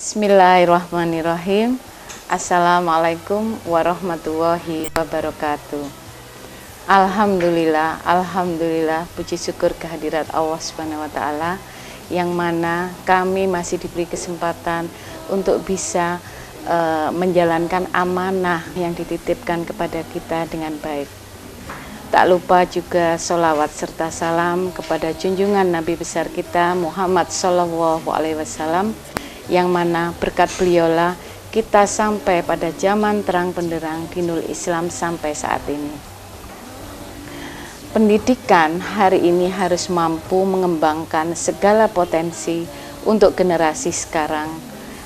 Bismillahirrahmanirrahim. Assalamualaikum warahmatullahi wabarakatuh. Alhamdulillah, puji syukur kehadirat Allah Subhanahu wa Ta'ala, yang mana kami masih diberi kesempatan untuk bisa menjalankan amanah yang dititipkan kepada kita dengan baik. Tak lupa juga sholawat serta salam kepada junjungan Nabi besar kita Muhammad Sallallahu Alaihi Wasallam, yang mana berkat beliaulah kita sampai pada zaman terang benderang dinul Islam sampai saat ini. Pendidikan hari ini harus mampu mengembangkan segala potensi untuk generasi sekarang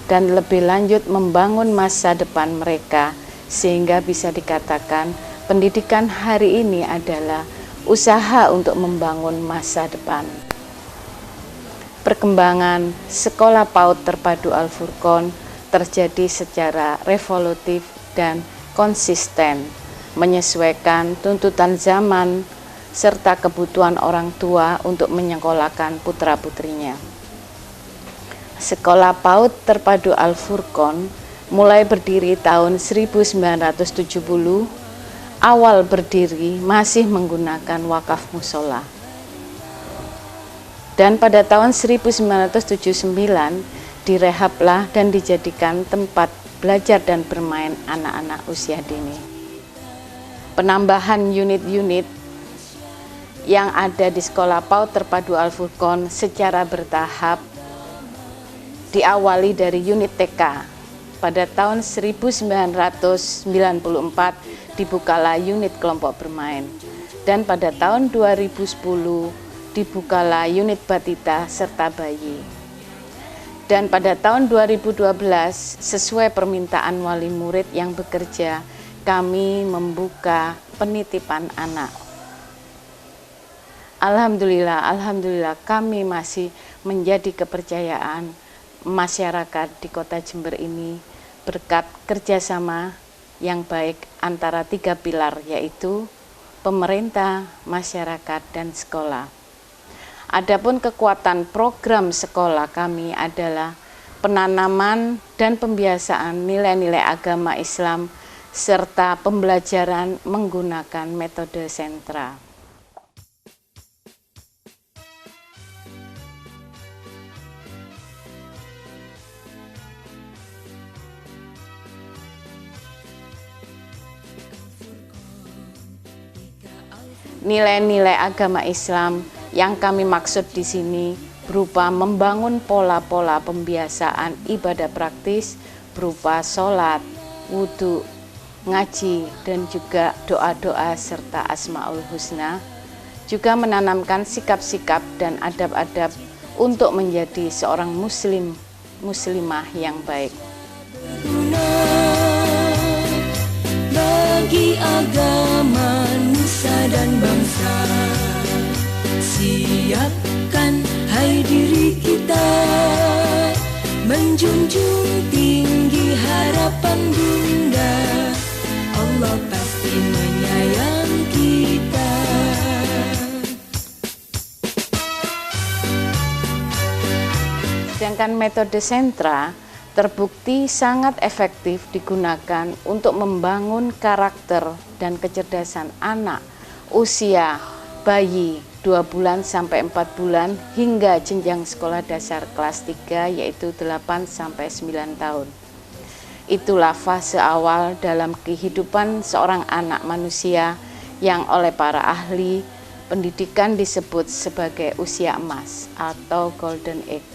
dan lebih lanjut membangun masa depan mereka, sehingga bisa dikatakan pendidikan hari ini adalah usaha untuk membangun masa depan. Perkembangan Sekolah PAUD Terpadu Al-Furqon terjadi secara revolutif dan konsisten, menyesuaikan tuntutan zaman serta kebutuhan orang tua untuk menyekolahkan putra-putrinya. Sekolah PAUD Terpadu Al-Furqon mulai berdiri tahun 1970, awal berdiri masih menggunakan wakaf musola. Dan pada tahun 1979 direhablah dan dijadikan tempat belajar dan bermain anak-anak usia dini. Penambahan unit-unit yang ada di Sekolah PAUD Terpadu Al-Furqon secara bertahap diawali dari unit TK. Pada tahun 1994 dibukalah unit kelompok bermain, dan pada tahun 2010 dibukalah unit batita serta bayi. Dan pada tahun 2012 sesuai permintaan wali murid yang bekerja, kami membuka penitipan anak. Alhamdulillah kami masih menjadi kepercayaan masyarakat di Kota Jember ini berkat kerjasama yang baik antara 3 pilar, yaitu pemerintah, masyarakat, dan sekolah. Adapun kekuatan program sekolah kami adalah penanaman dan pembiasaan nilai-nilai agama Islam serta pembelajaran menggunakan metode sentra. Nilai-nilai agama Islam yang kami maksud di sini berupa membangun pola-pola pembiasaan ibadah praktis berupa sholat, wudhu, ngaji, dan juga doa-doa serta asmaul husna. Juga menanamkan sikap-sikap dan adab-adab untuk menjadi seorang muslimah yang baik. Bagi agama, nusa dan bangsa, siapkan hai diri kita, menjunjung tinggi harapan Bunda, Allah pasti menyayang kita. Sedangkan metode sentra terbukti sangat efektif digunakan untuk membangun karakter dan kecerdasan anak usia bayi 2 bulan sampai 4 bulan hingga jenjang sekolah dasar kelas 3, yaitu 8 sampai 9 tahun. Itulah fase awal dalam kehidupan seorang anak manusia yang oleh para ahli pendidikan disebut sebagai usia emas atau golden age.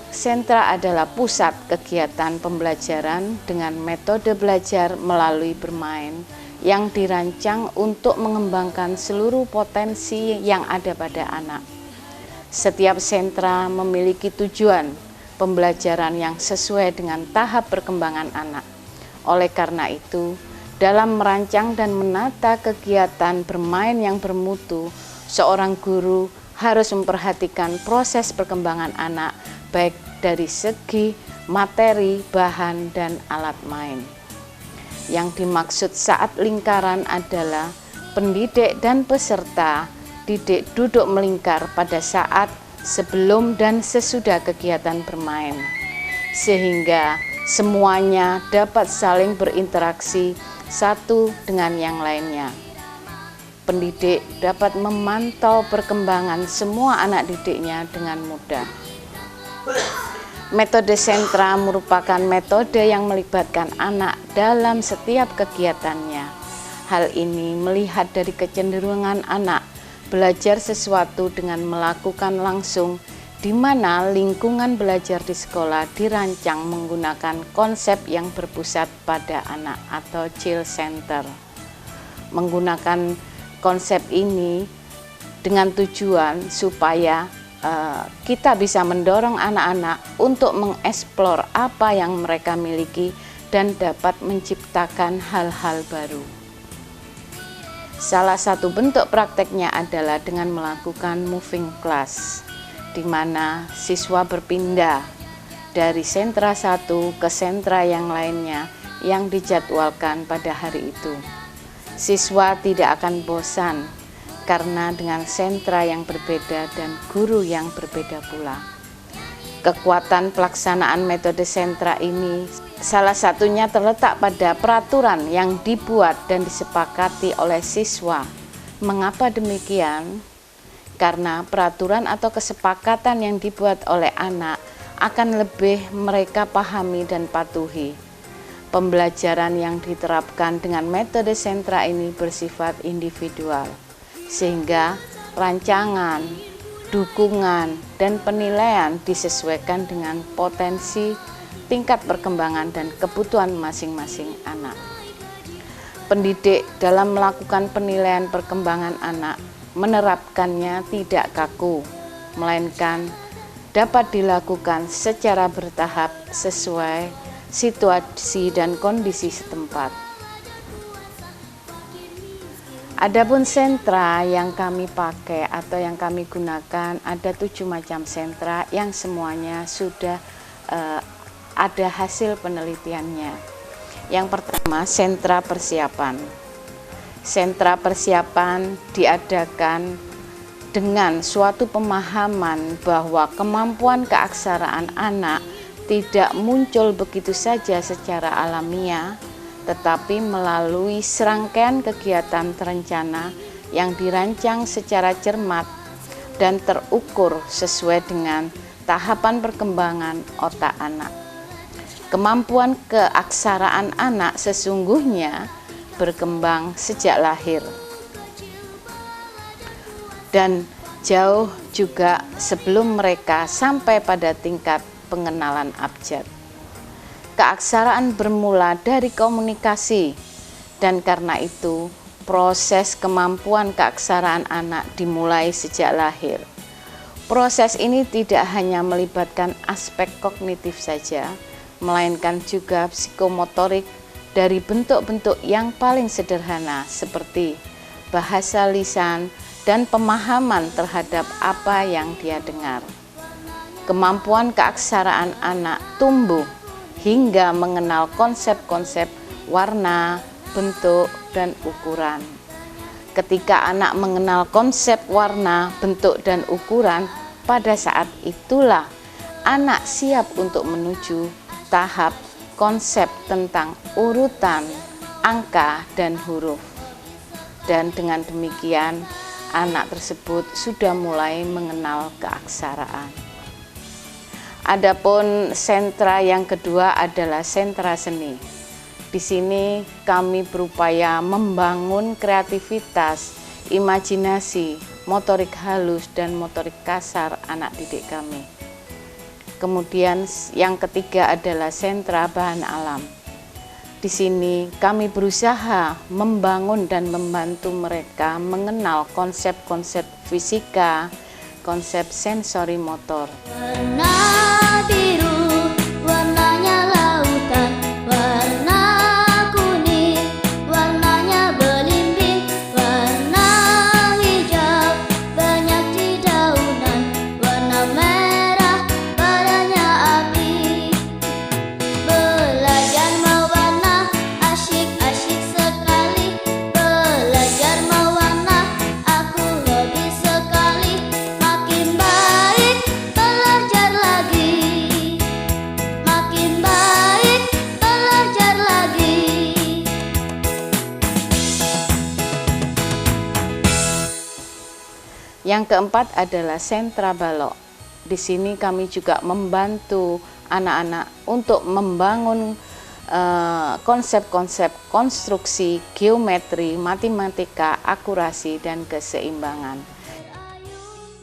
Sentra adalah pusat kegiatan pembelajaran dengan metode belajar melalui bermain yang dirancang untuk mengembangkan seluruh potensi yang ada pada anak. Setiap sentra memiliki tujuan pembelajaran yang sesuai dengan tahap perkembangan anak. Oleh karena itu, dalam merancang dan menata kegiatan bermain yang bermutu, seorang guru harus memperhatikan proses perkembangan anak, baik dari segi materi, bahan, dan alat main. Yang dimaksud saat lingkaran adalah pendidik dan peserta didik duduk melingkar pada saat sebelum dan sesudah kegiatan bermain, sehingga semuanya dapat saling berinteraksi satu dengan yang lainnya. Pendidik dapat memantau perkembangan semua anak didiknya dengan mudah. Metode sentra merupakan metode yang melibatkan anak dalam setiap kegiatannya. Hal ini melihat dari kecenderungan anak belajar sesuatu dengan melakukan langsung, di mana lingkungan belajar di sekolah dirancang menggunakan konsep yang berpusat pada anak atau child center. Menggunakan konsep ini dengan tujuan supaya kita bisa mendorong anak-anak untuk mengeksplor apa yang mereka miliki dan dapat menciptakan hal-hal baru. Salah satu bentuk prakteknya adalah dengan melakukan moving class, di mana siswa berpindah dari sentra satu ke sentra yang lainnya yang dijadwalkan pada hari itu. Siswa tidak akan bosan karena dengan sentra yang berbeda dan guru yang berbeda pula. Kekuatan pelaksanaan metode sentra ini salah satunya terletak pada peraturan yang dibuat dan disepakati oleh siswa. Mengapa demikian? Karena peraturan atau kesepakatan yang dibuat oleh anak akan lebih mereka pahami dan patuhi. Pembelajaran yang diterapkan dengan metode sentra ini bersifat individual, sehingga rancangan, dukungan, dan penilaian disesuaikan dengan potensi, tingkat perkembangan, dan kebutuhan masing-masing anak. Pendidik dalam melakukan penilaian perkembangan anak menerapkannya tidak kaku, melainkan dapat dilakukan secara bertahap sesuai situasi dan kondisi setempat. Adapun sentra yang kami pakai atau yang kami gunakan ada 7 macam sentra yang semuanya sudah ada hasil penelitiannya. Yang pertama, sentra persiapan. Sentra persiapan diadakan dengan suatu pemahaman bahwa kemampuan keaksaraan anak tidak muncul begitu saja secara alamiah, tetapi melalui serangkaian kegiatan terencana yang dirancang secara cermat dan terukur sesuai dengan tahapan perkembangan otak anak. Kemampuan keaksaraan anak sesungguhnya berkembang sejak lahir dan jauh juga sebelum mereka sampai pada tingkat pengenalan abjad. Keaksaraan bermula dari komunikasi, dan karena itu proses kemampuan keaksaraan anak dimulai sejak lahir. Proses ini tidak hanya melibatkan aspek kognitif saja, melainkan juga psikomotorik dari bentuk-bentuk yang paling sederhana seperti bahasa lisan dan pemahaman terhadap apa yang dia dengar. Kemampuan keaksaraan anak tumbuh hingga mengenal konsep-konsep warna, bentuk, dan ukuran. Ketika anak mengenal konsep warna, bentuk, dan ukuran, pada saat itulah anak siap untuk menuju tahap konsep tentang urutan, angka, dan huruf. Dan dengan demikian, anak tersebut sudah mulai mengenal keaksaraan. Adapun sentra yang kedua adalah sentra seni. Di sini kami berupaya membangun kreativitas, imajinasi, motorik halus, dan motorik kasar anak didik kami. Kemudian yang ketiga adalah sentra bahan alam. Di sini kami berusaha membangun dan membantu mereka mengenal konsep-konsep fisika, konsep sensori motor. Warna biru, warnanya lautan, warna kuning, warnanya belimbing, warna hijau, banyak dedaunan, warna merah, badannya api. Belajar mewarna, asyik-asyik sekali. Belajar mewarna, aku hobi sekali. Yang keempat adalah sentra balok. Di sini kami juga membantu anak-anak untuk membangun konsep-konsep konstruksi, geometri, matematika, akurasi, dan keseimbangan. Ayun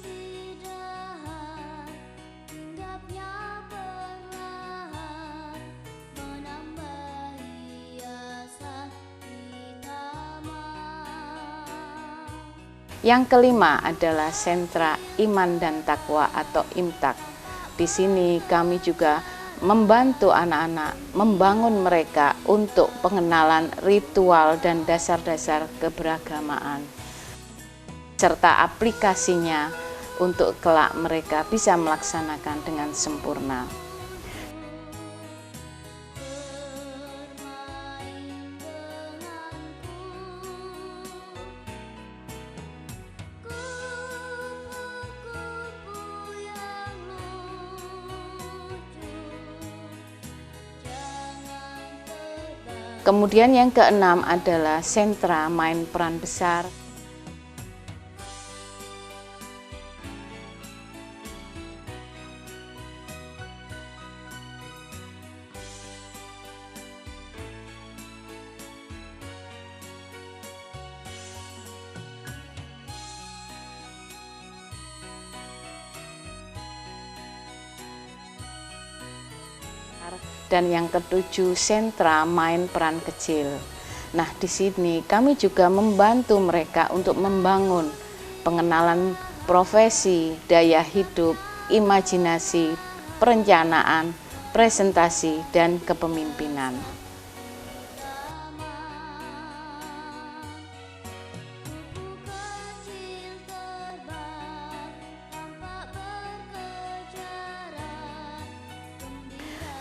di dahan, hinggapnya perlahan, menambah hiasan di taman. Yang kelima adalah sentra iman dan takwa atau IMTAK. Di sini kami juga membantu anak-anak membangun mereka untuk pengenalan ritual dan dasar-dasar keberagamaan, serta aplikasinya untuk kelak mereka bisa melaksanakan dengan sempurna. Kemudian yang keenam adalah sentra main peran besar. Dan yang ketujuh, sentra main peran kecil. Nah, di sini kami juga membantu mereka untuk membangun pengenalan profesi, daya hidup, imajinasi, perencanaan, presentasi, dan kepemimpinan.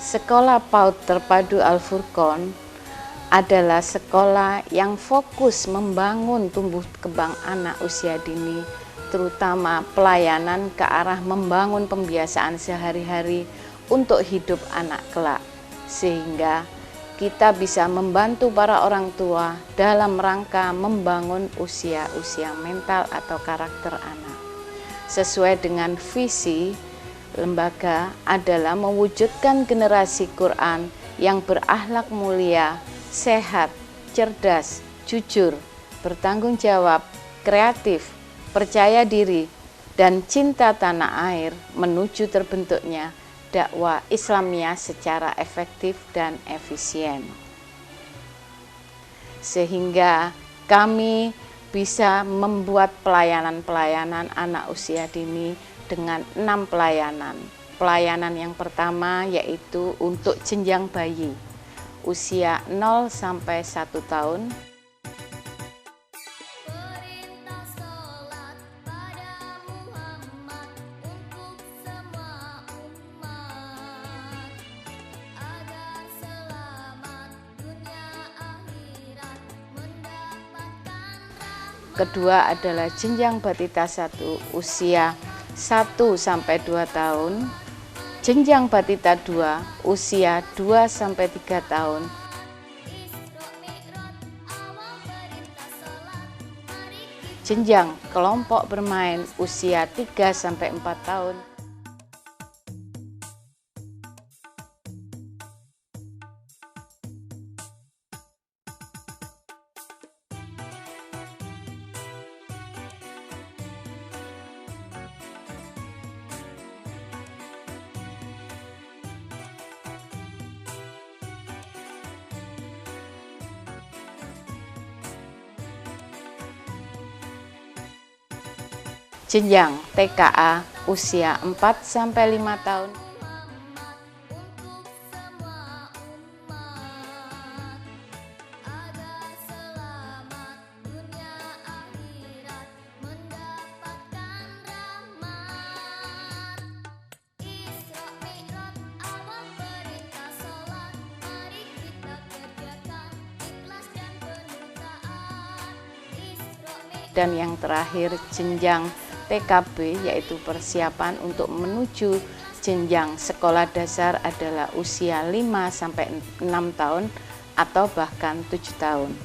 Sekolah PAUD Terpadu Al-Furqon adalah sekolah yang fokus membangun tumbuh kembang anak usia dini, terutama pelayanan ke arah membangun pembiasaan sehari-hari untuk hidup anak kelak, sehingga kita bisa membantu para orang tua dalam rangka membangun usia-usia mental atau karakter anak. Sesuai dengan visi lembaga adalah mewujudkan generasi Quran yang berakhlak mulia, sehat, cerdas, jujur, bertanggung jawab, kreatif, percaya diri, dan cinta tanah air menuju terbentuknya dakwah Islamiyah secara efektif dan efisien. Sehingga kami bisa membuat pelayanan-pelayanan anak usia dini dengan 6 pelayanan. Pelayanan yang pertama yaitu untuk jenjang bayi usia 0 sampai 1 tahun. Perintah sholat pada Muhammad untuk semua umat, agar selamat dunia akhirat mendapatkan rahmat. Kedua adalah jenjang batita 1 usia 1 sampai 2 tahun, jenjang batita 2 usia 2 sampai 3 tahun, jenjang kelompok bermain usia 3 sampai 4 tahun. Jenjang TKA usia 4 sampai 5 tahun. Untuk semua umat, agar selamat dunia akhirat mendapatkan rahmat. Isra Mi'raj awal perintah sholat, mari kita kerjakan ikhlas dan penuh taat. Isra Mi'raj. Dan yang terakhir jenjang TKB yaitu persiapan untuk menuju jenjang sekolah dasar adalah usia 5 sampai 6 tahun atau bahkan 7 tahun.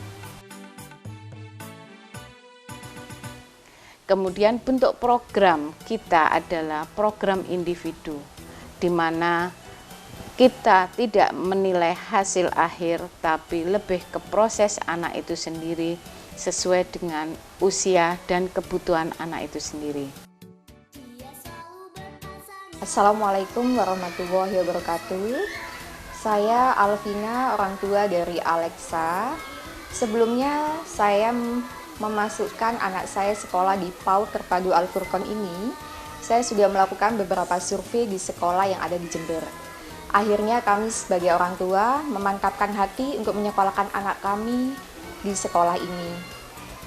Kemudian bentuk program kita adalah program individu, di mana kita tidak menilai hasil akhir, tapi lebih ke proses anak itu sendiri sesuai dengan usia dan kebutuhan anak itu sendiri. Assalamualaikum warahmatullahi wabarakatuh. Saya Alvina, orang tua dari Alexa. Sebelumnya saya memasukkan anak saya sekolah di PAUD Terpadu Al-Furqon ini. Saya sudah melakukan beberapa survei di sekolah yang ada di Jember. Akhirnya kami sebagai orang tua memantapkan hati untuk menyekolahkan anak kami di sekolah ini.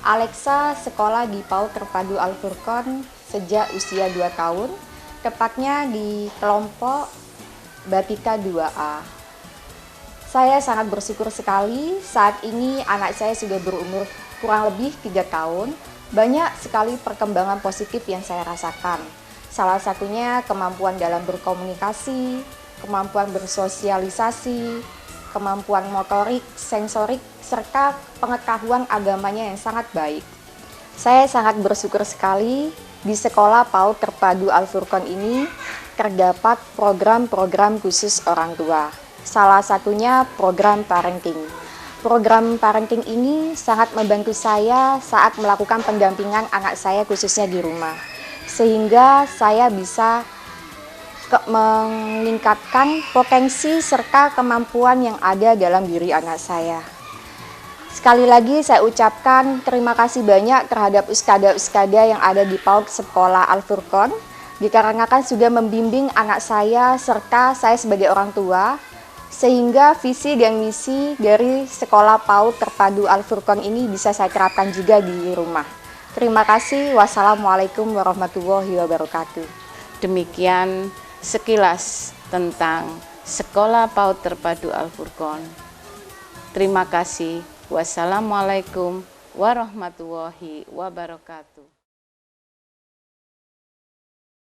Alexa sekolah di PAUD Terpadu Al-Furqon sejak usia 2 tahun, tepatnya di kelompok Batika 2A. Saya sangat bersyukur sekali saat ini anak saya sudah berumur kurang lebih 3 tahun. Banyak sekali perkembangan positif yang saya rasakan. Salah satunya kemampuan dalam berkomunikasi, kemampuan bersosialisasi, kemampuan motorik, sensorik, serta pengetahuan agamanya yang sangat baik. Saya sangat bersyukur sekali di sekolah PAUD Terpadu Al-Furqon ini terdapat program-program khusus orang tua. Salah satunya program parenting. Program parenting ini sangat membantu saya saat melakukan pendampingan anak saya khususnya di rumah. Sehingga saya bisa meningkatkan potensi serta kemampuan yang ada dalam diri anak saya. Sekali lagi saya ucapkan terima kasih banyak terhadap ustadzah-ustadzah yang ada di PAUD Sekolah Al-Furqon, dikarenakan sudah membimbing anak saya serta saya sebagai orang tua, sehingga visi dan misi dari Sekolah PAUD Terpadu Al-Furqon ini bisa saya terapkan juga di rumah. Terima kasih. Wassalamualaikum warahmatullahi wabarakatuh. Demikian sekilas tentang Sekolah PAUD Terpadu Al-Furqon. Terima kasih. Wassalamualaikum warahmatullahi wabarakatuh.